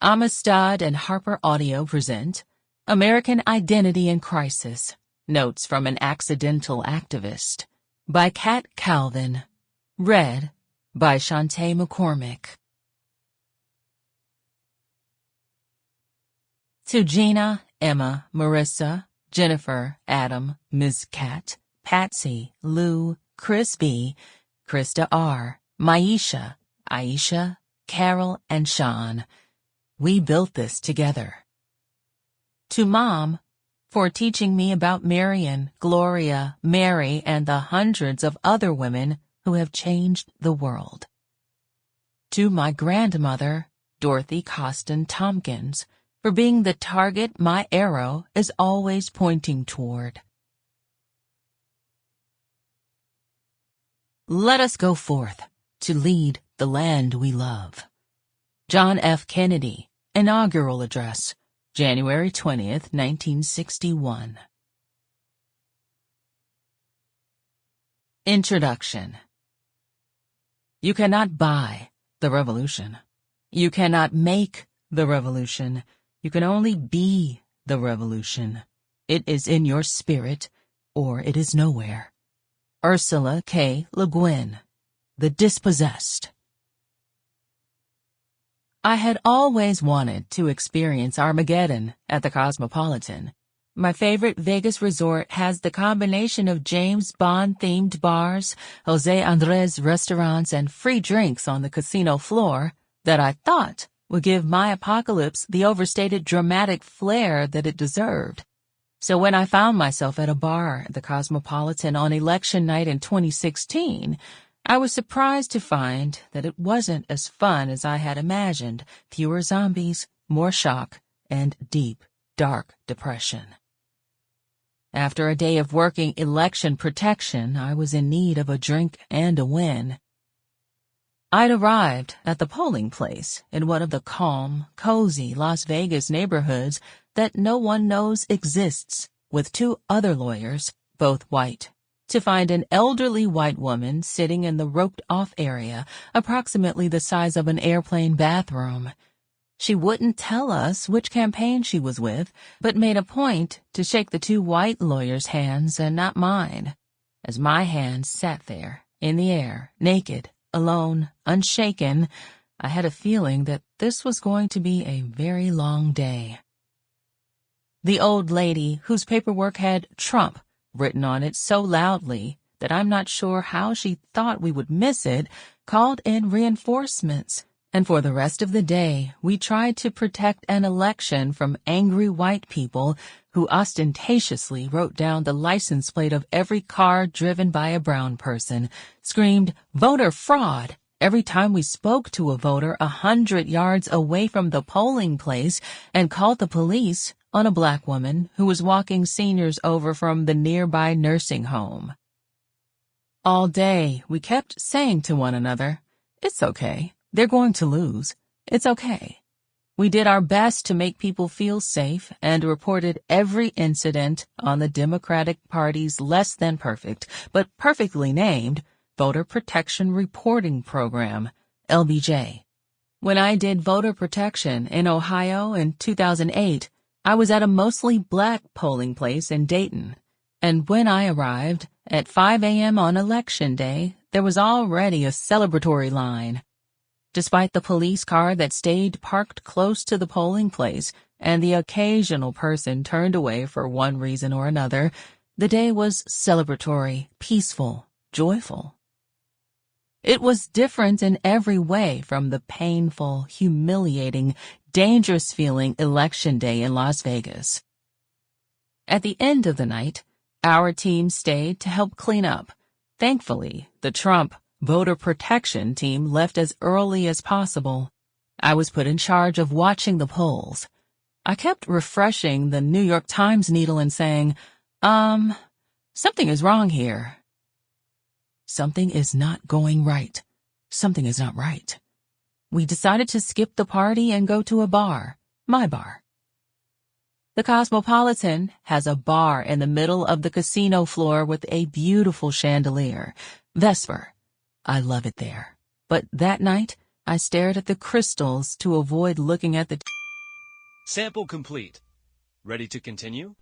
Amistad and Harper Audio present American Identity in Crisis, Notes from an Accidental Activist by Kat Calvin. Read by Chanté Mccormick. To Gina, Emma, Marissa, Jennifer, Adam, Ms. Kat, Patsy, Lou, Chris B., Krista R., Maisha, Aisha, Carol, and Sean. We built this together. To Mom, for teaching me about Marion, Gloria, Mary, and the hundreds of other women who have changed the world. To my grandmother, Dorothy Costin Tompkins, for being the target my arrow is always pointing toward. Let us go forth to lead the land we love. John F. Kennedy, Inaugural Address, January 20th, 1961. Introduction. You cannot buy the revolution. You cannot make the revolution. You can only be the revolution. It is in your spirit, or it is nowhere. Ursula K. Le Guin, The Dispossessed. I had always wanted to experience Armageddon at the Cosmopolitan. My favorite Vegas resort has the combination of James Bond-themed bars, Jose Andres restaurants, and free drinks on the casino floor that I thought would give my apocalypse the overstated dramatic flair that it deserved. So when I found myself at a bar at the Cosmopolitan on election night in 2016, I was surprised to find that it wasn't as fun as I had imagined. Fewer zombies, more shock, and deep, dark depression. After a day of working election protection, I was in need of a drink and a win. I'd arrived at the polling place in one of the calm, cozy Las Vegas neighborhoods that no one knows exists, with two other lawyers, both white, to find an elderly white woman sitting in the roped-off area, approximately the size of an airplane bathroom. She wouldn't tell us which campaign she was with, but made a point to shake the two white lawyers' hands and not mine. As my hand sat there, in the air, naked, alone, unshaken, I had a feeling that this was going to be a very long day. The old lady, whose paperwork had Trump written on it so loudly that I'm not sure how she thought we would miss it, called in reinforcements, and for the rest of the day we tried to protect an election from angry white people who ostentatiously wrote down the license plate of every car driven by a brown person, screamed "voter fraud" every time we spoke to a voter 100 yards away from the polling place, and called the police on a black woman who was walking seniors over from the nearby nursing home. All day, we kept saying to one another, "It's okay. They're going to lose. It's okay." We did our best to make people feel safe and reported every incident on the Democratic Party's less than perfect, but perfectly named, Voter Protection Reporting Program, LBJ. When I did voter protection in Ohio in 2008, I was at a mostly black polling place in Dayton, and when I arrived at 5 a.m. on Election Day, there was already a celebratory line. Despite the police car that stayed parked close to the polling place and the occasional person turned away for one reason or another, the day was celebratory, peaceful, joyful. It was different in every way from the painful, humiliating, dangerous-feeling election day in Las Vegas. At the end of the night, our team stayed to help clean up. Thankfully, the Trump voter protection team left as early as possible. I was put in charge of watching the polls. I kept refreshing the New York Times needle and saying, something is wrong here. Something is not going right. Something is not right. We decided to skip the party and go to a bar, my bar. The Cosmopolitan has a bar in the middle of the casino floor with a beautiful chandelier. Vesper. I love it there. But that night, I stared at the crystals to avoid looking at the... Sample complete. Ready to continue?